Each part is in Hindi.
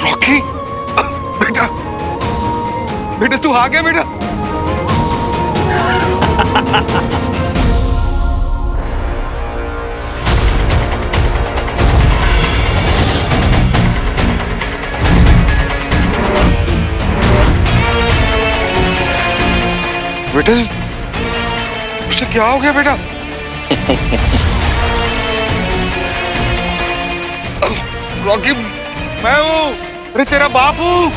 रॉकी, बेटा बेटा तू आ गया बेटा। बेटा मुझे क्या हो गया बेटा? रॉकी मैं हूँ, अरे तेरा बाप हूँ।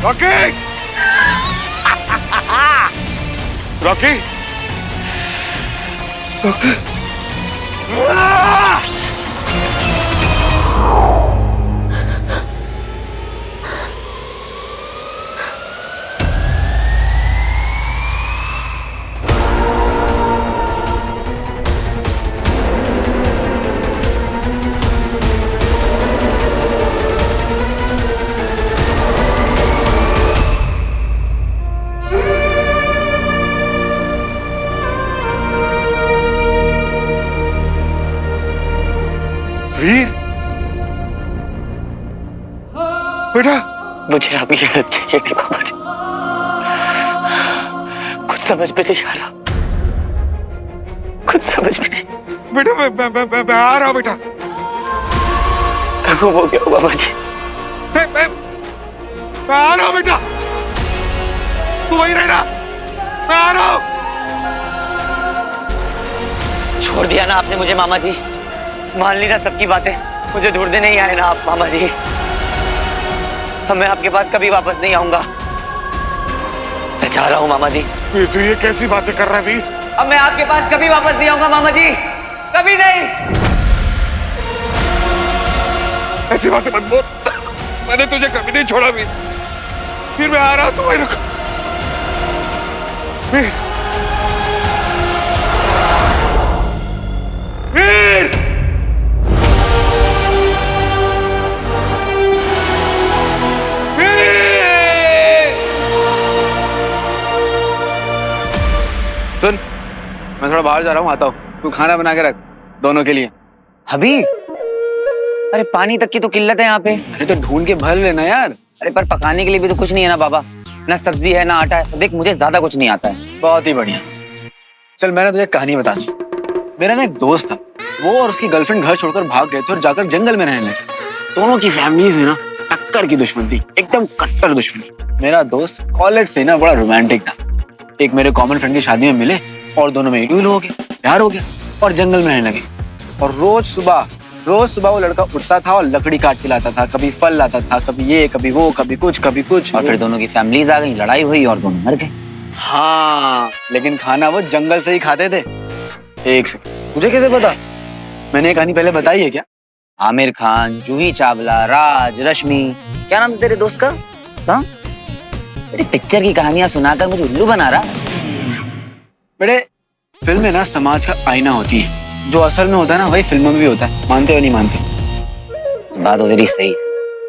रॉकी रॉकी रॉकी वीर बेटा, मुझे अभी हेल्प चाहिए थी बाबा जी, कुछ समझ में नहीं आ रहा, कुछ समझ में नहीं। बेटा मैं आ रहा हूँ बेटा। मैं गुम हो गया हूँ बाबा जी। मैं आ रहा हूँ बेटा, तू वहीं रहना, मैं आ रहा हूँ। छोड़ दिया ना आपने मुझे मामा जी, मान ली ना सबकी बातें, मुझे ढूंढने नहीं आए ना आप मामा जी। अब मैं आपके पास कभी वापस नहीं आऊंगा, मैं जा रहा हूँ मामा जी। तू ये कैसी बातें कर रहा है वीर? अब मैं आपके पास कभी वापस नहीं आऊंगा मामा जी, कभी नहीं। ऐसी बातें मत बोल, मैंने तुझे कभी नहीं छोड़ा वीर। फिर मैं आ रहा हूँ, तू वहीं रुक। वीर वीर सुन, मैं थोड़ा बाहर जा रहा हूँ, आता हूँ। तू खाना बना के रख दोनों के लिए। अभी? अरे पानी तक की तो किल्लत है यहाँ पे। अरे तो ढूंढ के भर लेना यार। अरे पर पकाने के लिए भी तो कुछ नहीं है ना बाबा, ना सब्जी है ना आटा है। देख मुझे ज्यादा कुछ नहीं आता है। बहुत ही बढ़िया। चल मैंने तुझे कहानी बता दी। मेरा ना एक दोस्त था, वो और उसकी गर्लफ्रेंड घर छोड़कर भाग गए थे और जाकर जंगल में रहने लगे। दोनों की फैमिलीज में ना टक्कर की दुश्मन थी, एकदम कट्टर दुश्मन। मेरा दोस्त कॉलेज से ना बड़ा रोमांटिक था। एक मेरे कॉमन फ्रेंड की शादी में मिले और दोनों में इलू हो गया, प्यार हो गया और जंगल में रहने लगे। और रोज सुबह वो लड़का उठता था और लकड़ी काट के लाता था, कभी फल लाता था, कभी ये कभी वो, कभी कुछ। और फिर दोनों की फैमिलीज आ गई, लड़ाई हुई और दोनों मर गए। हाँ, लेकिन खाना वो जंगल से ही खाते थे। एक से मुझे कैसे पता? मैंने ये कहानी पहले बताई है क्या? आमिर खान, जूही चावला, राज, रश्मि, क्या नाम था तेरे दोस्त का? हाँ? तेरी पिक्चर की कहानियां सुनाकर मुझे उल्लू बना रहा। बेटे फिल्में ना समाज का आईना होती है, जो असल में होता है ना वही फिल्मों में भी होता है। मानते हो नहीं मानते? बात तो तेरी सही है।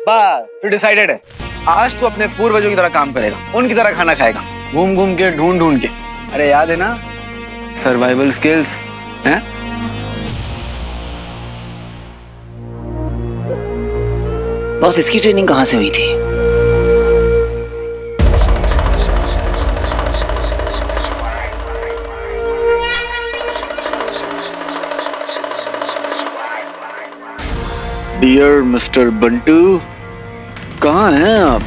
बस फिर डिसाइडेड है, आज तू अपने पूर्वजों की तरह काम करेगा, उनकी तरह खाना खाएगा, घूम घूम के ढूंढ के। अरे याद है ना सर्वाइवल स्किल्स हैं? बॉस इसकी ट्रेनिंग कहाँ से हुई थी? डियर मिस्टर बंटू, कहाँ हैं आप?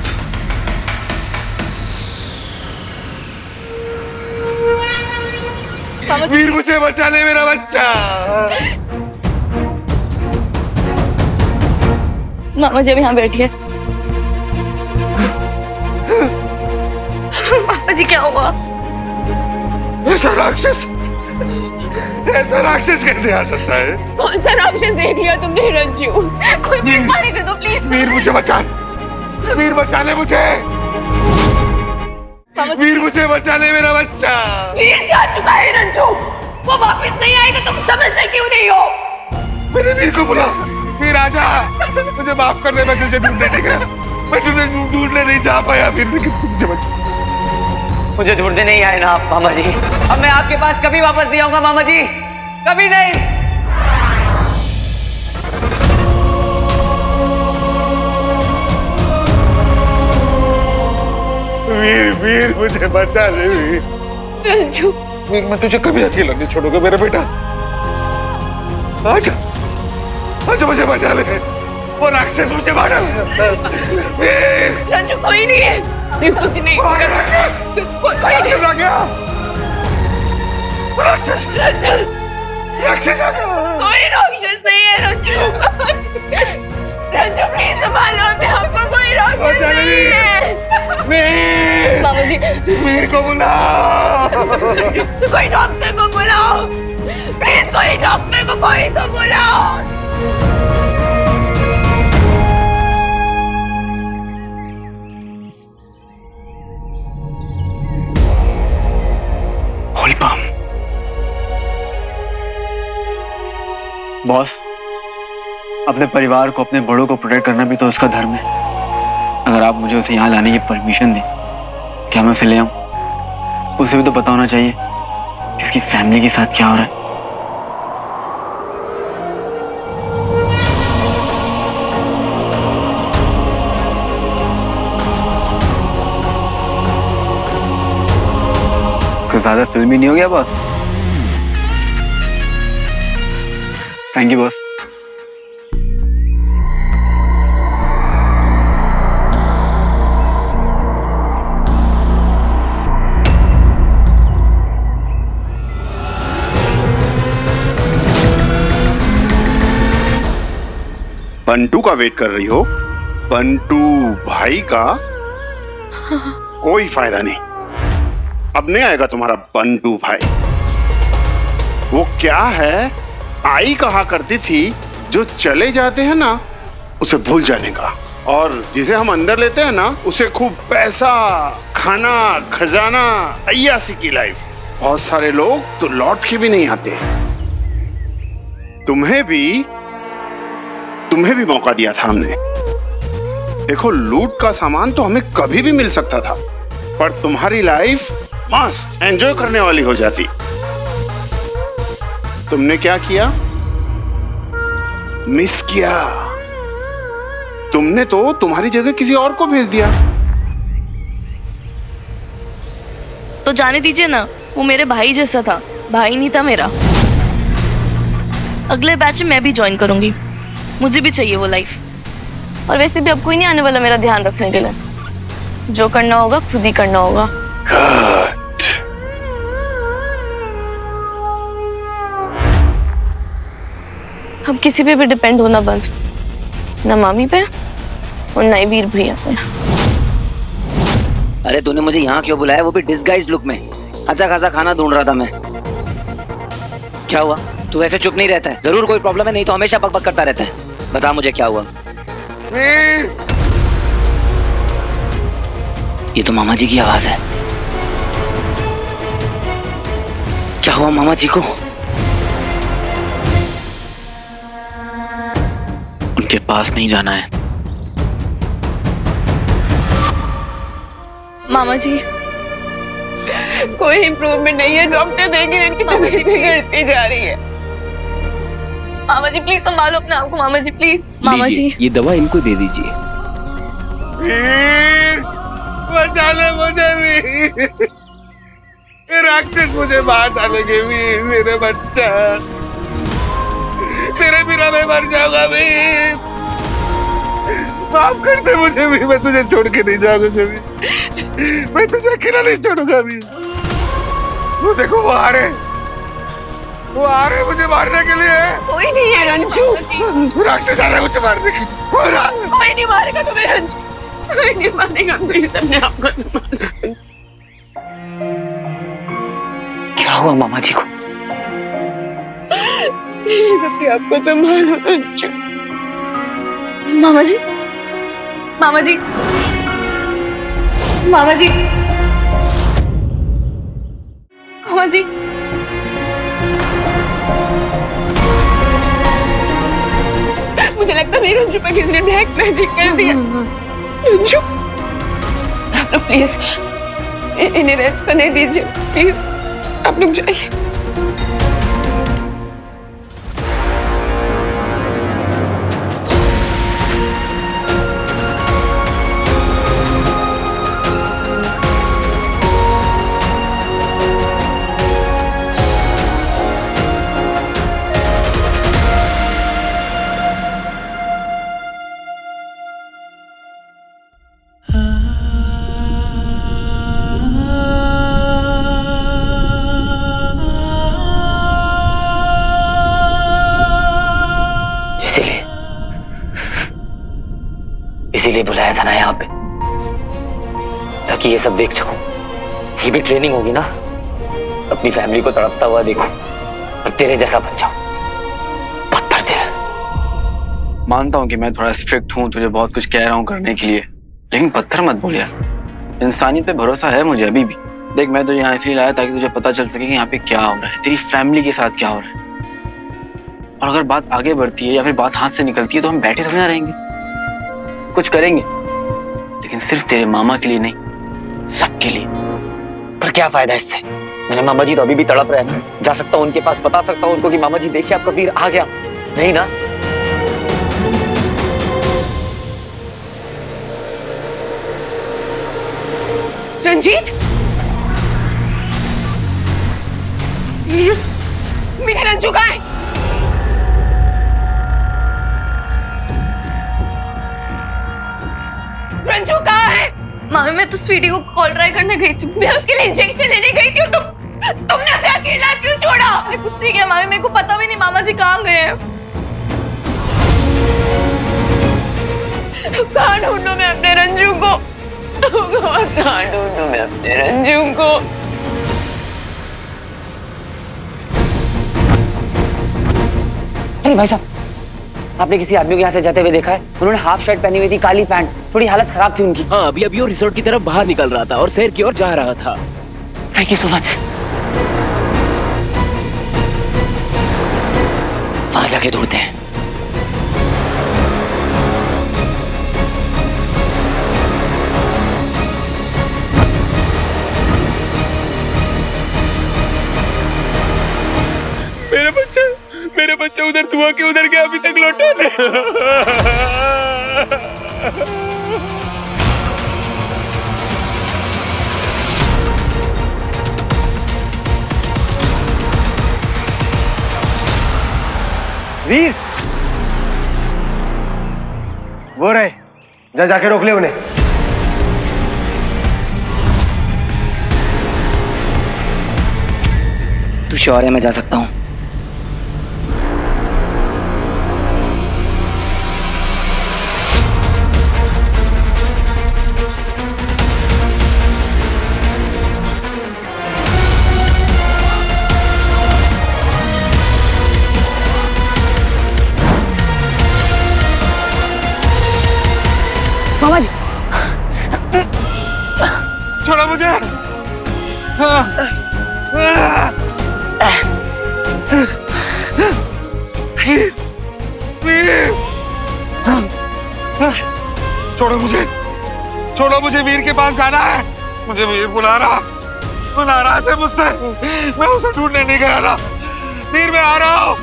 वीर मुझे बचा ले मेरा बच्चा। मामा जी अब यहाँ बैठिए। पापा जी क्या हुआ? ऐसा राक्षस कैसे आ सकता है? कौन सा राक्षस देख लिया तुमने रंजू? कोई पानी दे दो प्लीज। वीर मुझे बचा, वीर बचा ले मुझे। वीर मुझे बचा ले मेरा बच्चा। वीर जा चुका है रंजू, वो वापस नहीं आएगा, तुम समझते क्यों नहीं हो? मेरे वीर को बुला। वीर आजा, मुझे माफ कर दे, मैं तुझे ढूंढने नहीं गया, मैं तुझे ढूंढने नहीं जा पाया। वीर मुझे बचा। मुझे ढूंढने नहीं आए ना आप मामा जी। अब मैं आपके पास कभी वापस नहीं आऊंगा मामा जी, कभी नहीं। वीर मुझे बचा ले वीर। रंजू वीर मैं तुझे कभी अकेला नहीं छोड़ूंगा मेरा बेटा। आजा आजा मुझे बचा ले, वो राक्षस मुझे मारा। वीर रंजू कोई नहीं है, कुछ नहीं राक्षस कोई नहीं। राक्षस आ गया, राक्षस रंजू राक्षस आ गया। कोई राक्षस नहीं है रंजू। रंजू प्लीज संभालो अपने आप को, कोई राक्षस नहीं है। वीर मामा जी वीर को बुला। कोई डॉक्टर को बुलाओ प्लीज, कोई डॉक्टर को कोई तो बुलाओ। बॉस, अपने परिवार को, अपने बड़ों को प्रोटेक्ट करना भी तो उसका धर्म है। अगर आप मुझे उसे यहाँ लाने की परमिशन दें, क्या मैं उसे ले आऊं? उसे भी तो पता होना चाहिए कि उसकी फैमिली के साथ क्या हो रहा है। कुछ ज्यादा फिल्मी नहीं हो गया boss? Thank you boss. Bantu का वेट कर रही हो? बंटू भाई का? कोई फायदा नहीं, अब नहीं आएगा तुम्हारा बंटू भाई। वो क्या है, आई कहा करती थी जो चले जाते हैं ना उसे भूल जाने का, और जिसे हम अंदर लेते हैं ना उसे खूब पैसा, खाना, खजाना, अय्यासी की लाइफ। बहुत सारे लोग तो लौट के भी नहीं आते। तुम्हें भी मौका दिया था हमने। देखो, लूट का सामान तो हमें कभी भी मिल सकता था, पर तुम्हारी लाइफ मस्त एंजॉय करने वाली हो जाती। तुमने क्या किया? मिस किया। तुमने तो तुम्हारी जगह किसी और को भेज दिया। तो जाने दीजिए ना, वो मेरे भाई जैसा था, भाई नहीं था मेरा। अगले बैच में मैं भी ज्वाइन करूंगी, मुझे भी चाहिए वो लाइफ। और वैसे भी अब कोई नहीं आने वाला मेरा ध्यान रखने के लिए। जो करना होगा खुद ही करना होगा। अब किसी पे भी डिपेंड होना बंद, ना मामी पे और ना ही वीर भैया पे। अरे तूने मुझे यहाँ क्यों बुलाया, वो भी डिस्गाइज लुक में? अच्छा खासा खाना ढूंढ रहा था मैं। क्या हुआ? तू ऐसे चुप नहीं रहता है, जरूर कोई प्रॉब्लम है, नहीं तो हमेशा बकबक करता रहता है। बता मुझे क्या हुआ। वीर ये तो मामा जी की आवाज है। क्या हुआ मामा जी को? उनके पास नहीं जाना है। मामा जी कोई इम्प्रूवमेंट नहीं है, डॉक्टर देंगे इनकी तबीयत बिगड़ती जा रही है। मामा जी प्लीज संभालो अपने आप को। मामा जी प्लीज। मामा जी ये दवा इनको दे दीजिए। वीर बचा ले मुझे वीर, ये राक्षस मुझे मार डालेंगे वीर। मेरे बच्चा, तेरे बिना मैं मर जाऊंगा वीर। माफ कर दे मुझे वीर, मैं तुझे छोड़ के नहीं जाऊंगा वीर। मैं तुझे अकेला नहीं छोड़ूंगा वीर। वो देखो वो आ रहे मुझे मारने के लिए। कोई नहीं है रंजू, राक्षस आ रहे मुझे मारने के लिए। कोई नहीं मारेगा तुम्हें रंजू, कोई नहीं मारेगा। प्लीज अपने आप को संभालो। क्या हुआ मामा जी को? प्लीज अपने आप को संभालो रंजू। मामा जी मामा जी मामा जी मामा जी मुझे लगता है रंजू पर किसी ने ब्लैक मैजिक कर दिया। रंजू आप लोग प्लीज इन्हें रेस्ट करने दीजिए, प्लीज आप लोग जाइए। इसीलिए बुलाया था ना यहाँ पे, ताकि ये सब देख सकूं। ये भी ट्रेनिंग होगी ना, अपनी फैमिली को तड़पता हुआ देखो और तेरे जैसा बन जाऊं, पत्थर दिल। मानता हूँ कि मैं थोड़ा स्ट्रिक्ट हूँ, तुझे बहुत कुछ कह रहा हूँ करने के लिए, लेकिन पत्थर मत बोल यार। इंसानियत पे भरोसा है मुझे अभी भी। देख, मैं तुझे यहाँ इसलिए लाया ताकि तुझे पता चल सके कि यहाँ पे क्या हो रहा है, तेरी फैमिली के साथ क्या हो रहा है। और अगर बात आगे बढ़ती है या फिर बात हाथ से निकलती है तो हम बैठे थोड़ी ना रहेंगे, कुछ करेंगे, लेकिन सिर्फ तेरे मामा के लिए नहीं, सबके लिए। पर क्या फायदा इससे? मेरे मामा जी तो अभी भी तड़प रहे हैं ना। जा सकता हूँ उनके पास, बता सकता हूँ उनको कि मामा जी देखिए आपका वीर आ गया। नहीं ना? रंजीत, मेरा रंजू कहाँ है? रंजू कहाँ है? मामी मैं तो स्वीटी को कॉल ट्राई करने गई थी। मैं उसके लिए इंजेक्शन लेने गई थी और तुमने उसे अकेला क्यों छोड़ा? मैं कुछ नहीं किया मामी, मेरे को पता भी नहीं मामा जी कहाँ गए हैं। कहाँ ढूंढूं मैं अपने रंजू को? कहाँ ढूंढूं मैं अपने रंजू को? अरे भाई साहब, आपने किसी आदमी को यहाँ से जाते हुए देखा है? उन्होंने हाफ शर्ट पहनी हुई थी, काली पैंट, थोड़ी हालत खराब थी उनकी। हाँ, अभी वो रिसोर्ट की तरफ बाहर निकल रहा था और शहर की ओर जा रहा था। Thank you so much. वहां जाके ढूंढते हैं। मेरे बच्चे उधर धुआं के उधर गया, अभी तक लौटा नहीं। वीर, वो रहे, जा जाके रोक ले उन्हें। तू श्योर है मैं जा सकता हूँ? मामा जी, छोड़ा मुझे। वीर, छोड़ो मुझे, छोड़ो मुझे, वीर के पास जाना है। मुझे वीर बुला रहा है मुझसे। मैं उसे ढूंढने नहीं गया ना। वीर, मैं आ रहा हूँ।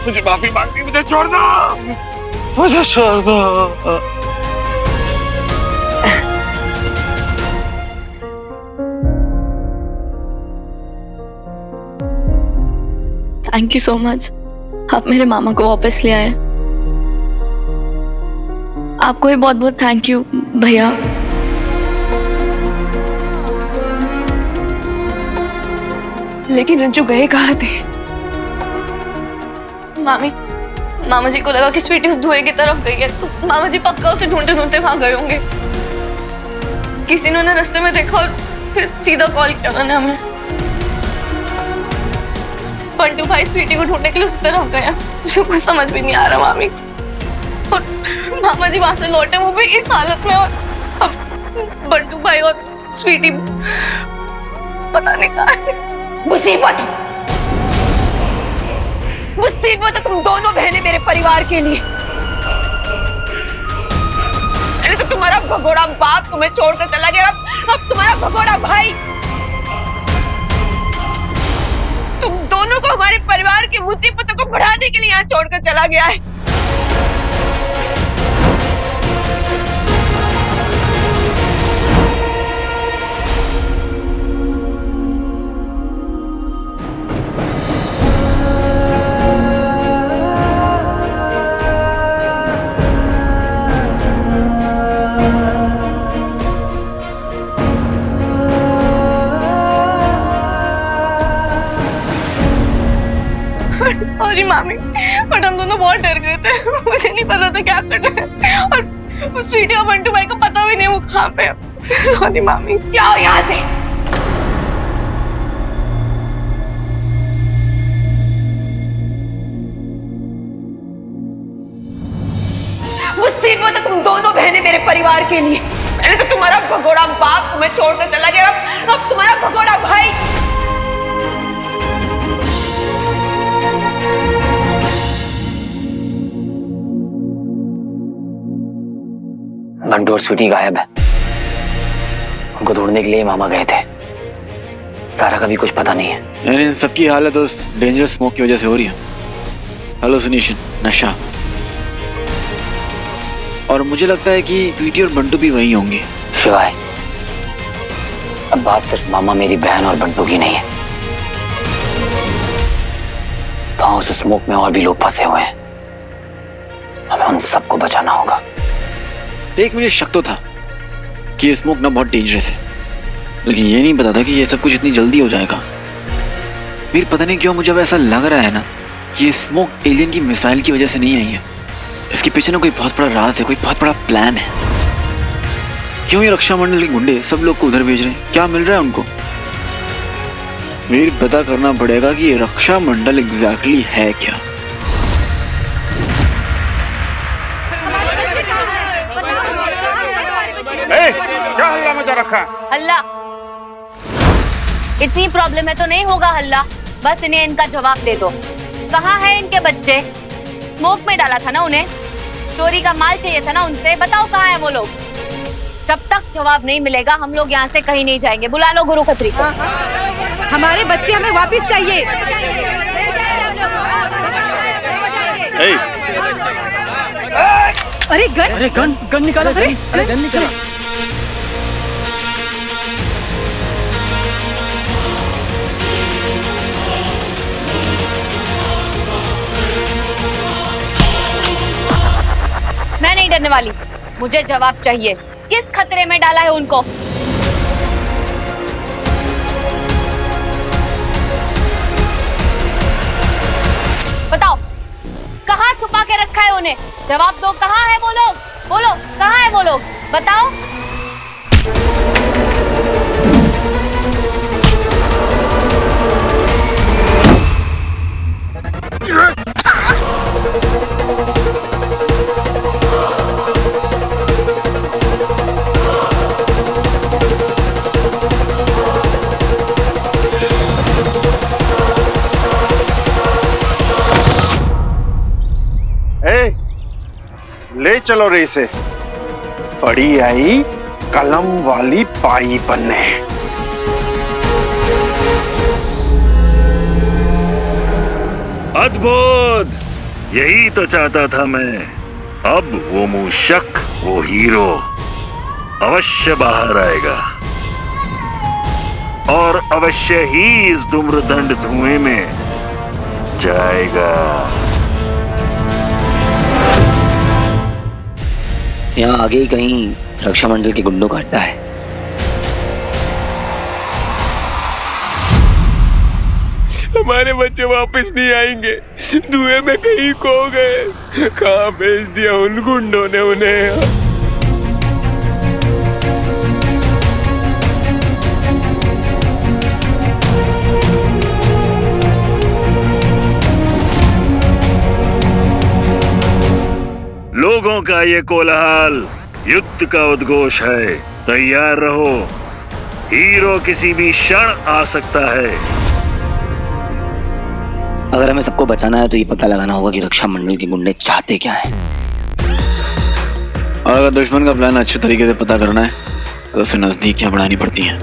मुझे माफी मांगनी, मुझे छोड़ दो, मुझे छोड़ दो। थैंक यू सो मच, आप मेरे मामा को वापस ले आए। आपको भी बहुत बहुत थैंक यू भैया। लेकिन रंजू गए कहाँ थे? मामा जी को लगा कि स्वीटी उस धुएं की तरफ गई है, तो मामा जी पक्का उसे ढूंढते ढूंढते वहां गए होंगे। किसी ने उन्हें रास्ते में देखा और फिर सीधा कॉल किया उन्होंने हमें। बंटू भाई स्वीटी को ढूंढने के लिए उस तरफ गया। मुझे कुछ समझ भी नहीं आ रहा मामी। और मामा जी वहां से लौटे, वो भी इस हालत में, और अब बंटू भाई और स्वीटी पता नहीं कहाँ है। मुसीबत तुम दोनों बहनें मेरे परिवार के लिए। पहले तो तुम्हारा भगोड़ा बाप तुम्हें छोड़कर चला गया, अब तुम्हारा भगोड़ा भाई। तुम दोनों को हमारे परिवार की मुसीबतों को बढ़ाने के लिए यहाँ छोड़कर चला गया है। सॉरी मामी, बट हम दोनों बहुत डर गए थे। मुझे नहीं पता था क्या करना है, और स्वीटी और बंटू भाई को पता भी नहीं वो कहाँ पे है। सॉरी मामी। जाओ यहाँ से। मुझसे वो तो तुम दोनों बहनें मेरे परिवार के लिए। पहले तो तुम्हारा भगोड़ा बाप तुम्हें छोड़कर चला गया, अब तुम्हारा भगोड़ा भाई। बंटू और स्वीटी गायब है। उनको ढूंढने के लिए मामा गए थे। सारा का भी कुछ पता नहीं है। यानी इन सबकी हालत उस डेंजरस स्मोक की वजह से हो रही है। हेलुसिनेशन, नशा। और मुझे लगता है कि स्वीटी और बंटू भी वही होंगे। शिवाय, अब बात सिर्फ मामा मेरी बहन और बंटू की नहीं है। वहां उस स्मोक में और भी लोग फंसे हुए हैं। हमें उन सबको बचाना होगा। एक मुझे शक तो था कि ये स्मोक ना बहुत डेंजरस है, लेकिन ये नहीं पता था कि ये सब कुछ इतनी जल्दी हो जाएगा। फिर पता नहीं क्यों मुझे अब ऐसा लग रहा है ना कि ये स्मोक एलियन की मिसाइल की वजह से नहीं आई है। इसके पीछे ना कोई बहुत बड़ा राज है, कोई बहुत बड़ा प्लान है। क्यों ये रक्षा मंडल के गुंडे सब लोग को उधर भेज रहे हैं? क्या मिल रहा है उनको? फिर पता करना पड़ेगा कि ये रक्षा मंडल एग्जैक्टली है क्या। क्या हल्ला मचा रखा है? हल्ला? इतनी प्रॉब्लम है तो नहीं होगा हल्ला। बस इन्हें इनका जवाब दे दो। कहाँ है इनके बच्चे? स्मोक में डाला था ना उन्हें, चोरी का माल चाहिए था ना उनसे। बताओ कहाँ है वो लोग? जब तक जवाब नहीं मिलेगा हम लोग यहाँ से कहीं नहीं जाएंगे। बुला लो गुरु खत्री को। हमारे बच्चे हमें वापस चाहिए। अरे गन निकालो। अरे गन निकालो। मैं नहीं डरने वाली, मुझे जवाब चाहिए। किस खतरे में डाला है उनको? बताओ, कहाँ छुपा के रखा है उन्हें? जवाब दो, कहाँ है वो लोग? बोलो, कहाँ है वो लोग? बताओ। ले चलो रे इसे। बड़ी आई कलम वाली पाई बनने। अद्भुत, यही तो चाहता था मैं। अब वो मूषक, वो हीरो अवश्य बाहर आएगा और अवश्य ही इस धूम्रदंड धुएं में जाएगा। यहाँ आगे ही कहीं रक्षा मंडल के गुंडों का अड्डा है। हमारे बच्चे वापस नहीं आएंगे। धुएं में कहीं खो गए। कहाँ भेज दिया उन गुंडों ने उन्हें? लोगों का ये कोलाहल युद्ध का उद्घोष है। तैयार रहो, हीरो किसी भी क्षण आ सकता है। अगर हमें सबको बचाना है तो ये पता लगाना होगा कि रक्षा मंडल के गुंडे चाहते क्या हैं। और अगर दुश्मन का प्लान अच्छे तरीके से पता करना है तो उसे नजदीकियां बढ़ानी पड़ती हैं।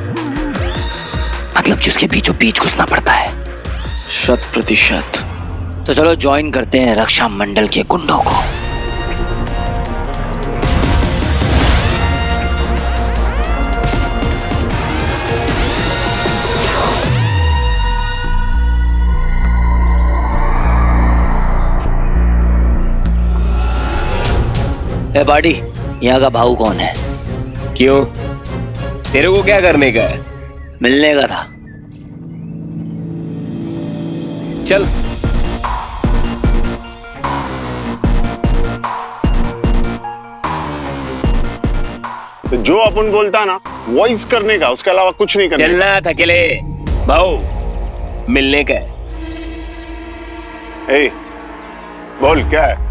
मतलब कि उसके बीचों बीच घुसना पड़ता है। 100%। तो चलो ज्वाइन करते हैं रक्षा मंडल के गुंडों को। बाडी, यहाँ का भाऊ कौन है? क्यों? तेरे को क्या करने का है? मिलने का था। चल। तो जो अपन बोलता ना वॉइस करने का, उसके अलावा कुछ नहीं करने का। चलना था अकेले भाऊ, मिलने का है। ए, बोल क्या है?